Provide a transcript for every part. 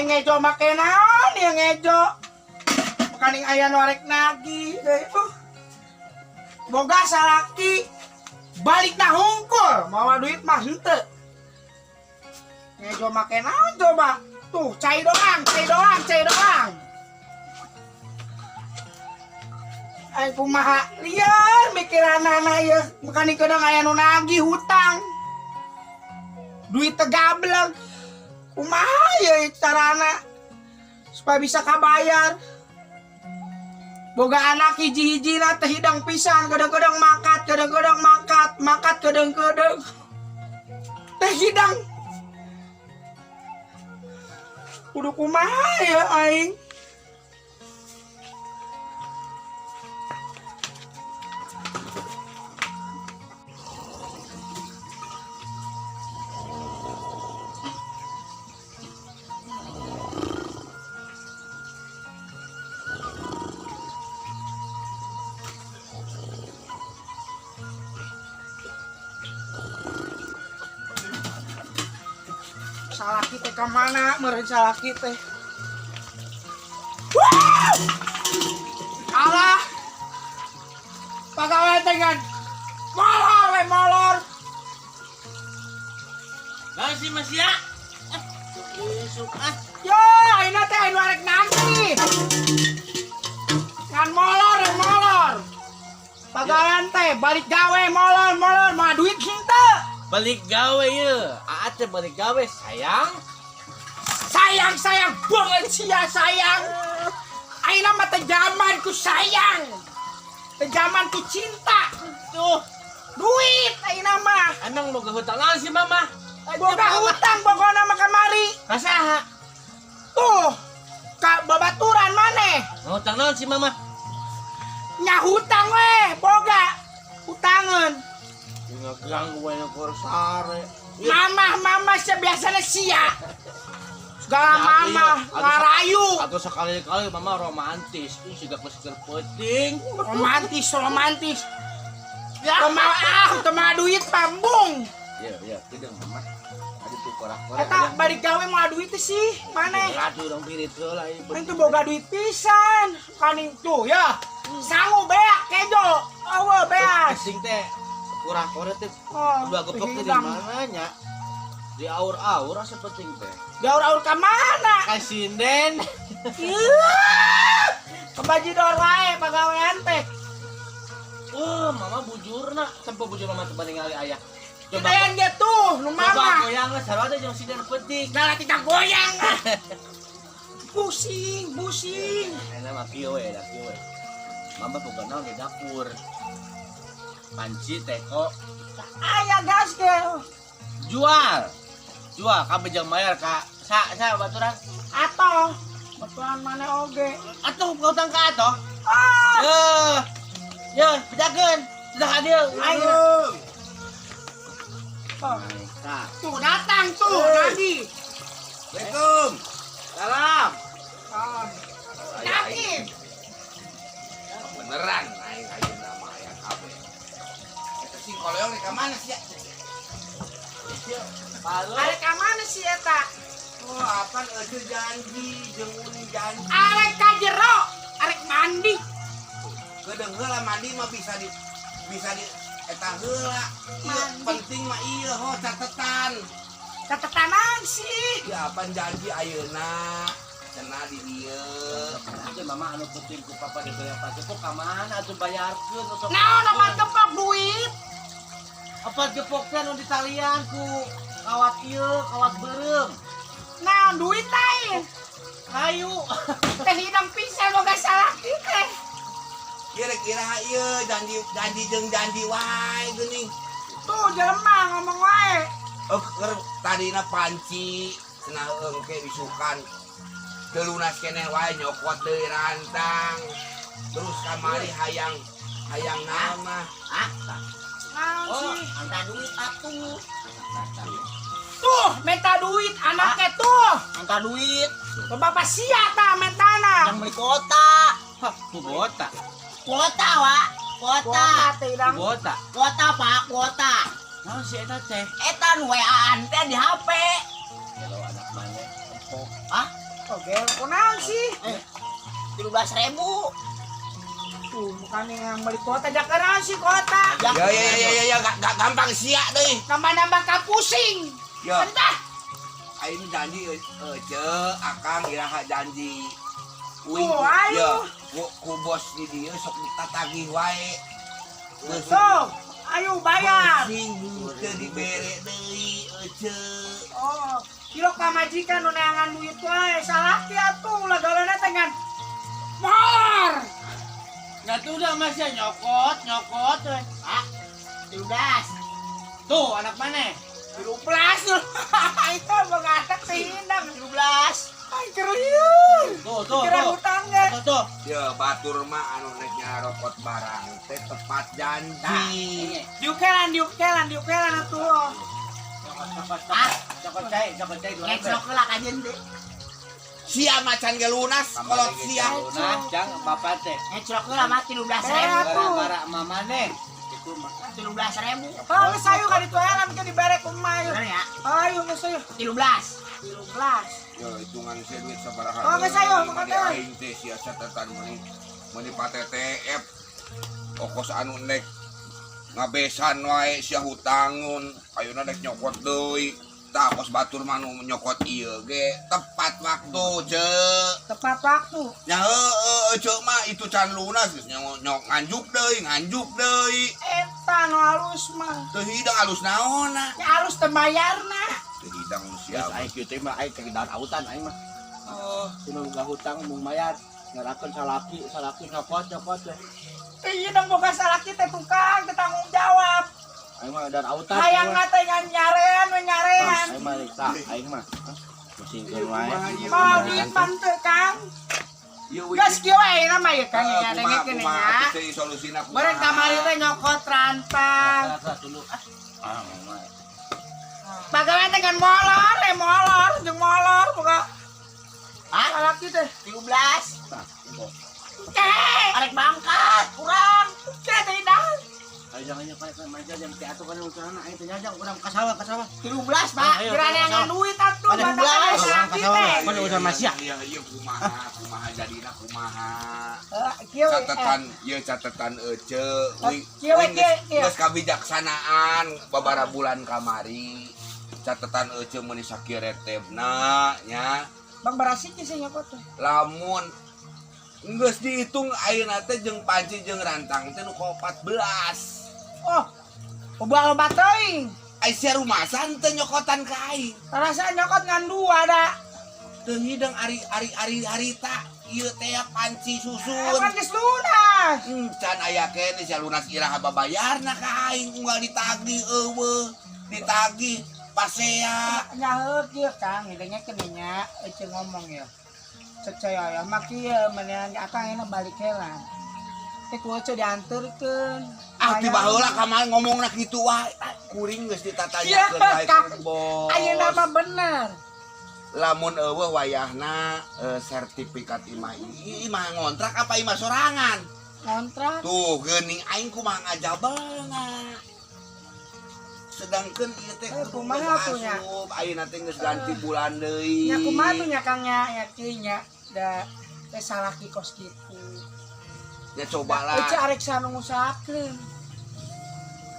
ngejo make naon ya ngejo. Kaning aya norek nagi deh. Boga salaki balik na hungkul, mawa duit mah henteu. Ngejo make naon coba? Tuh, cai doang. Ay kumaha liar mikiranana ieu, makani keudang aya nu nagih hutang. Duit tegableg. Kumaha ye carana supaya bisa kabayar. Boga anak hiji-hijina teh hidang pisan, kadang-kadang makat kadang-kadang teh hidang. Kudu kumaha ya aing. Salaki teh ka mana meureun salaki teh? Alah. Pagawe teh kan molor. Lah si Mas ya. Isuk Yo, ayeuna teh anu arek nanti. Ngan molor. Pagawean teh balik gawe molor mah duit henteu. balik gawe ye. Aat teh balik gawe sayang. Sayang banget sia sayang. Ayeuna mah teh zaman ku sayang. Teh zaman ku cinta. Tuh, Duit ayeuna mah. emang mau hutang naon si Mama? Boga hutang pokona mah kamari. Kasaha? Tuh, ka babaturan maneh. Mau hutang naon si Mama? Nya hutang we, boga. Hutangeun. Ngeganggu we na korsare. Mama sebiasana sia. Segala mama ngarayu. Atau sekali-kali Mama romantis. Ih siga keur penting. Romantis. Ya, tema duit pambung. Iya, tidak Mama. Adi tuh korak-korak. Eta balik gawe mau duit teh sih, maneh. Ratu dong pirit heula ieu. Itu boga duit pisan. Kaning tuh ya. Sangu beak kejo. Awe beas. Sing teh korak-korak teh Oh, udah gepok teh di mana nya? Di aur-aur asa penting teh. Gaur-aur ka mana? Ka sinden. Kebajidor wae pagawean teh. Oh, Mama bujurna, sampai bujur Mama teu ningali aya. Kitayan dia tuh, nu Coba mama. goyang lah, sarua jeung sinden penting. Gala tika goyang. Pusing. Enak mah kieu we, da kieu we. Mama boga naon di dapur. Panci, teko, Aya gas ke. jual ka bejang bayar ka sa baturan Atoh. Baturan mana oge. atuh utang ka atuh Ah, bedakeun sudah hadir ayo. Oh, Mereka tuh datang tuh Nadi. Assalamualaikum salam Oh. Nadi. beneran aing ayeuna nama aya kabeh eta sing koleong di ka mana sih ya Halo. Arek ka mana sih eta? Oh, apaan aja janji, jeung janji. Arek ka jero, arek mandi. Kedeung heula mandi mah bisa di eta heula. Ieu penting mah ieu ho catetan. Catetanan sih. Ya apaan janji ayeuna cenah di dieu. Aja mama anu penting ku papa dibeli apa gepok ka mana atuh bayarkeun atuh. Naon apa gepok duit? Apa gepok teh anu ditalian ku kawat ieu, kawat beureum. Naon duit lain? Kayu. Teh hidang pisan boga salaki teh. Kira-kira ieu janji jeung janji wae geuning. Tuh jelema ngomong wae. Tadina panci cenah engke disukan teu lunas keneh wae nyokot deui rantang terus kamari hayang nama Naon sih? angka duit atuh Tuh minta duit anaknya tuh. angka duit Bapak sia ta mentana. yang beli kota kubota Kuota, Wak. Kuota. teh hidang. kubota Kuota, Pak. Kuota. naon si eta teh Etan WA-an teh di HP. kalau anak mana empok Hah? Gel kunaon sih? 13.000. Tuh, bukannya yang beli kuota Jakarta sih kuota. Ya, gak gampang sia deh. Nambah-nambah kapusing. Ya. Entah. Aing janji akang iraha janji. Oh, ayo. Ku bos di dieu sok ditatagih wae. So, ayo bayar. Sing teu dibere deui Oh, kilo ka majikan nu neangan duit wae. Salaki atuh lagalana teh ngan molor. Nah tuh udah masih nyokot. Ah, 13. Tuh anak mana? 13 lu. Itu mengatak sihindang 13. Ay, keren. Tuh. Kira hutang ge. Tuh. Ya batur mah anu nek nyarokot barang teh tepat janji. Diukelan atuh. Cokot cai ngecok lah kajen teh. Sia macan ge lunas kolot sia. Lunas jang bapak teh. Ngecok lah mah 13.000. Gara-gara mama neh. Itu mah 13.000. Oh, geus ayo ka dituelan ke dibere ku mah. Bener ya? Ayo geus ayo. 13. 13. Ya hitungan saya duit sabaraha. Oh, geus ayo, makanya. Aing teh sia catatan meuni PTTF. Ongkos anu nek ngabesan wae sia hutangun. Ayeuna nek nyokot deui. Tah kos batur mah nu nyokot ieu ge tepat waktu, Ceu. Tepat waktu. Nya heueuh Ceu mah itu can lunas geus nyok nganjuk deui. Eta nu halus mah. Teu hidang alus naonna. Ya halus teu bayarna. Teu hidang lu Ya, sia. aing kieu teh mah aing teh dan autan aing mah. Oh, Tinu boga hutang mung mayar, ngarakeun salaki nyopot teh. Iya dong boga salaki teh tukang teh tanggung jawab. Aing mah dan autan. Hayang teh ngan nyarean we nyarean. Aing mah tah aing mah. Musingkeun wae. Mau dipan teh Kang. ieu Geus kieu we na mah ya Kang ya dengekeun nya. teh solusina kumaha? Bareng kamari teh nyokot rantang. Dulu. Ah, mah. Bagaimana dengan molor, jeung molor boga. Ah, Salaki teh 13. Cek. Arek bangkat, kurang. Cek teh dah. Aing jangan kayak maja yang teh atuh kana usahana aing teh nyajang urang ka sawah. 13, Pak. Ayo, Kirana ngan duit atuh Ada badak 12. salaki teh. Mana usaha masih? Iya kumaha jadina kumaha. Kieu Catatan ece. Kieu we kieu. Geus kabijaksanaan babara bulan kamari. Catatan ece meuni sakiretebna nya. Bang Barasik sih nyokot teh. Lamun geus dihitung ayeuna teh jeung panci jeung rantang teh nu 14. Oh. Loba teuing. Ai sia rumasan teh nyokotan ka aing. Rasa nyokot ngan dua da. Teu hidang ari ta ieu teh panci susun. Kan geus lunas. Can aya kene sia lunas iraha babayarna ka aing unggal ditagih eueuh. Ditagih pasea. Nyaheut kieu Kang, ngedengekeun nya ece ngomong ya. Cek saya ya mah kieu menean akang enak balik heula. Teh ku ece dianterkeun. Ah tiba heula ka mah ngomongna kitu wae. Kuring geus ditatanyakeun Iya, bae Kang. ku bos. Ayeuna mah bener. Lamun eueuh wayahna sertifikat imah ngontrak apa imah sorangan? Kontrak. Tuh geuning aing kumaha ngajabelna. Sedangkeun ieu teh kumaha atuh nya? Ayeuna teh geus ganti bulan deui. Nya kumaha tuh nya Kang nya kieu nya da teh salaki kos kitu. Ya cobalah. Ece arek sanu ngusahakeun.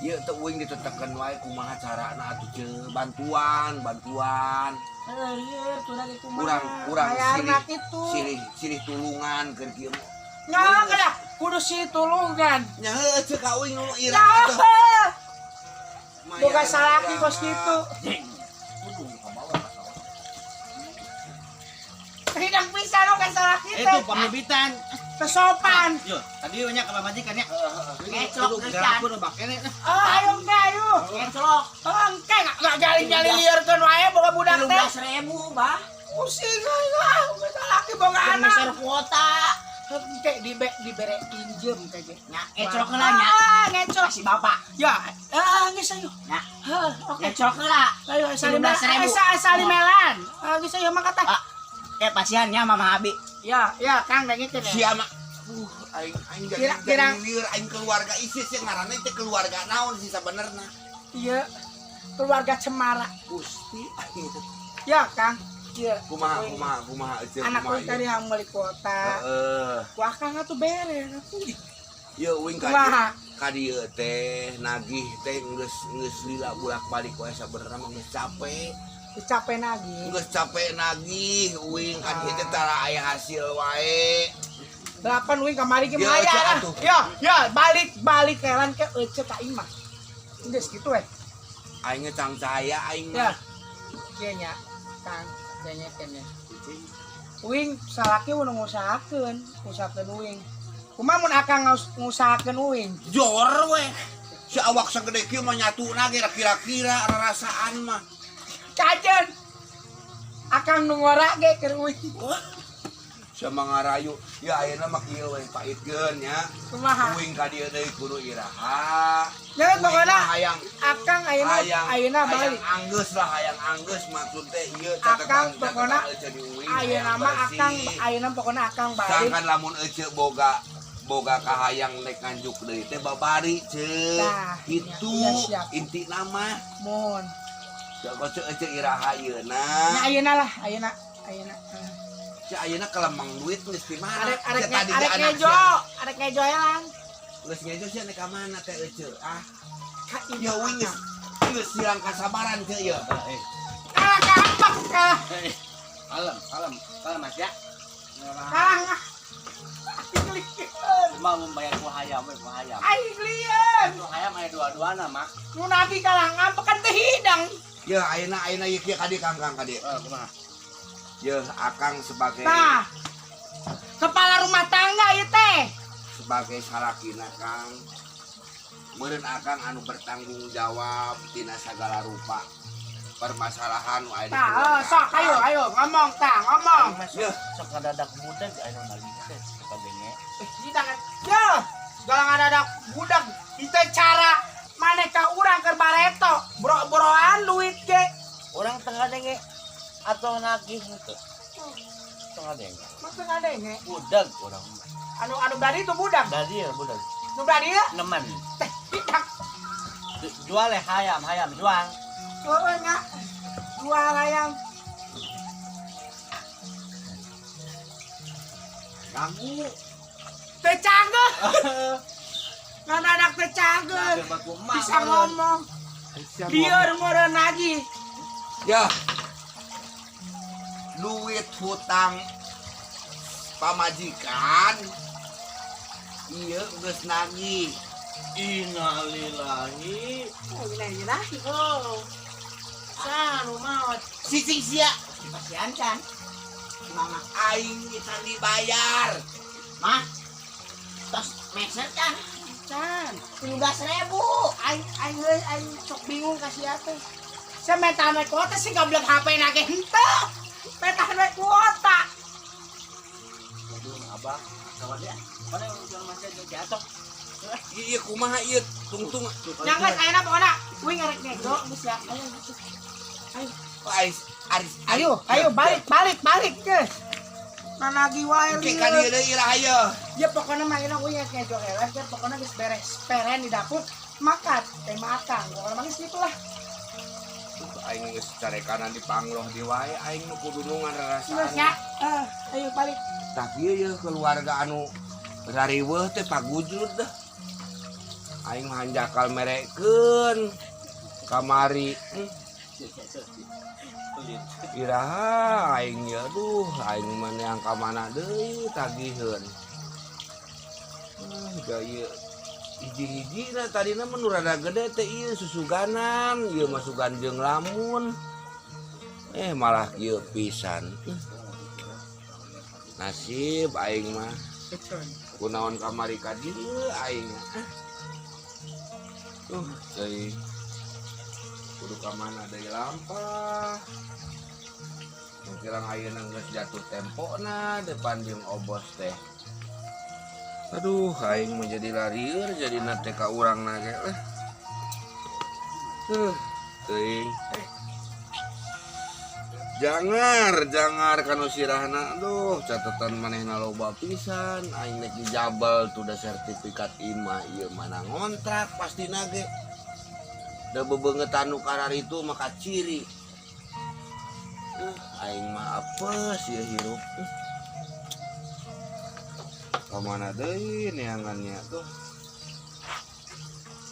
Ieu teh uing ditetekeun wae kumaha carana atuh Ceu. Bantuan. Ieu tuh lagi kumaha. Kurang Bayarna kitu. silih tulungan keur kieu. Nya kada kudu si tulungan. Nya heueuh ceu ka uing nu ira Ya. atuh. Boga salaki kos kitu. Hidang pisan lo ka salaki teh. Itu pamibitan. Kesopan. Yo, tadi nya ka majikan nya. Ngecok Kudu ke garakeun oba kene. Oh, ayo engke ayo. Ngecok. Oh, engke enggak jalin-jalin liarkeun wae boga budak teh. 13.000, Bang. Pusing lah, salaki boga anak. Besar kuota. Engke dibere pinjem kage. Nya, ngecok lah nya. Ngecok. Kasih bapak. Ya, geus ayo. Nya, Oke. ngecok lah. Ayo 13.000. salimelan. Geus ayo mah kata. Pasiannya Mama Abi. Ya, Kang dengekeun ya. Sia mah aing Kira- jadi lieur aing keluarga Isis yang ngaranna teh keluarga naon sih sabenerna. Iya. Keluarga Cemara. Gusti aing Ya, Kang. kieu. Kumaha eceuk Anak kumaha. uing tadi yang beli kota. Ku akang atuh beres atuh. Ieu uing Kumaha? ka dieu teh nagih teh geus lila bolak-balik wae sabenerna mah geus capek. Capek lagi. Geus capek nagih uing ka dieu teh tara aya hasil wae. 8 uing kamari ge Ya, maya cek lah. atuh. Ya balik kelan ke ece ka imah. Geus kitu we. Aing ge cang cahaya aing Ya. mah. Kieu nya. Kang, kayaknya kene. Uing salaki udah ngusahakeun uing. Kumaha mun akang ngusahakeun uing? Jor we. Si awak sagede kieu mah nyatuna ge kira-kira rasaan mah. Cajen. Akang nu ngora ge keur uing. Sama ngarayu. Ya ayeuna mah kieu we paitkeun nya. Kumaha? Uing ka dieu deui kudu iraha. Jangan Uing pokona mah hayang akang ayeuna balik. anggeus lah hayang anggeus maksud teh ieu Akang pokona ece di uing. ayeuna mah akang ayeuna pokona akang balik. Sangkan lamun ece boga kahayang nek nganjuk deui teh babari ceuk. Nah, Kitu iya, siap. inti nama. Mun. Jago ceuk ece iraha Nya ieuna. ayeuna lah, ayeuna. Si ayeuna kelemang duit geus di mana? Arek Teh tadi ge anak arek ngejo elang. geus ngejo sia nek ka mana teh ece. Ah, Ka ya uing geus silang kasabaran teh ieu. kalah gampang kalah. Kalem Mas ya. Kalah. Aing lieur. Cuma membayar ku hayam we ku hayam. Aing lieur. Ku hayam aya dua-duana mah. Nu nagi kalah ngampakan teh hidang. Ya ayeuna ieu kieu ka dieu Kang ka dieu. Kumaha? Ya akang sebagai Tah. Kepala rumah tangga ieu teh. sebagai salakina Kang. Meureun akang anu bertanggung jawab tina sagala rupa permasalahan nu aya di Tah, keluarga sok akang. ayo ngomong tah, ngomong. Ya. Sok kadadak budak anu lagi teh kabenge. Hidang. Ya. Galang ada budak. Itu cara maneka urang keur bareto. Bro-broan duit ge. Orang tengah denge atau nagih gitu. Tengah denge. Maksud ngadenge. Budak orang. Anu bari itu budak. Dari ya budak. Nu bari ya? Nemen. Teh hidang. Jual hayam jual. Heeh nya. Dua layang. Kamu Teh canggeuh. Ngadadak teh canggeuh. Bisa ngomong. Lieur meureun lagi. ya duit hutang pamajikan iya geus nagih. Innalillahi. Oh, gila. Oh. Sanu maot. Sising sia Kasihan kan? mama aing isan dibayar. Mah, tos meser kan? Can. 17.000. Aing sok bingung kasih apa. Saya metan we kuota sih goblok HP nage henteu. Metan we kuota. Aduh abah, kawan dia. Mana yang jual masih jatuh? Iya kumaha ieu tungtung. Nyangkat ayeuna pokona uing ngarek nego geus ya. Ayo. Ayo balik geus. Nanagi wae Oke ka dieu deui lah ieu. Ya pokoknya mah ayeuna uing ngarek nego elah ya pokoknya geus beres. Peren di dapur makan teh makan. Pokoknya mah geus kitu lah. Aing geus carekanan di pangloh di wae aing nu kudu nu Geus ngarasaan. ya. Ayo balik. Tapi ieu keluarga anu rariweuh teh pagujud dah. Aing mah hanjakal merekeun kamari. Iraha aing ya duh aing mah neang ka mana deui tagiheun. Gaya hiji-hijina tadina mah nu rada gede teh ieu susuganan, ieu mah sugan jeung lamun. Malah kieu pisan. Nasib aing mah kunaon kamari ka dieu aing. Deui kudu ka mana deui lampah. Kirang ayeuna geus jatuh tempona depan jeung obos teh. Aduh, aing menjadi larieur jadi nate ka urang nage. Teuing. Jangar kanu sirahna. Aduh, catatan manehna loba pisan. Aing nek di Jabal tuh da sertifikat IMA ieu mana ngontrak pasti nage. Da bebeungeut anu karar itu maka ciri. Aing mah apes ya hirup. Kamana deui neangannya tuh.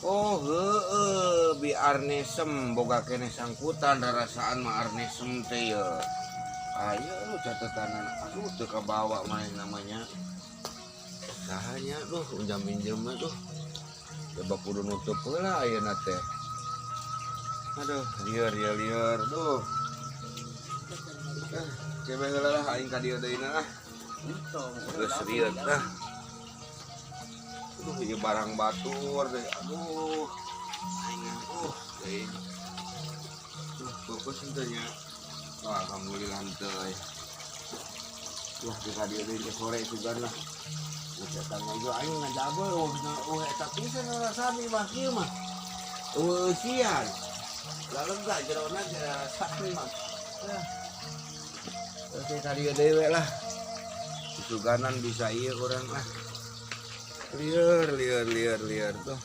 Oh heueuh bi arnesem boga kene sangkutan rasaan mah arnesem teh ya. Ayo lu catatanan aduh teu kabawa main namanya. Sahanya tuh unjam pinjem mah tuh. Coba kudu nutup heula ayeuna teh. Aduh lieur tuh. Coba heula lah aing ka dieu deui nah. Geus rieur tah. Aduh ieu barang batur deh. Aduh. Aing deui. Tuh fokus henteu nya. Alhamdulillah henteu. Wah di ka dieu deui sore sugan lah. Ucetan aja aing ngajabeur eta pisan rasana mah kieu mah. Sian. Lalu enggak jerona rasana mah. Terus ka dieu dewe lah. Suganan bisa ieu urang lah. Lieur tuh.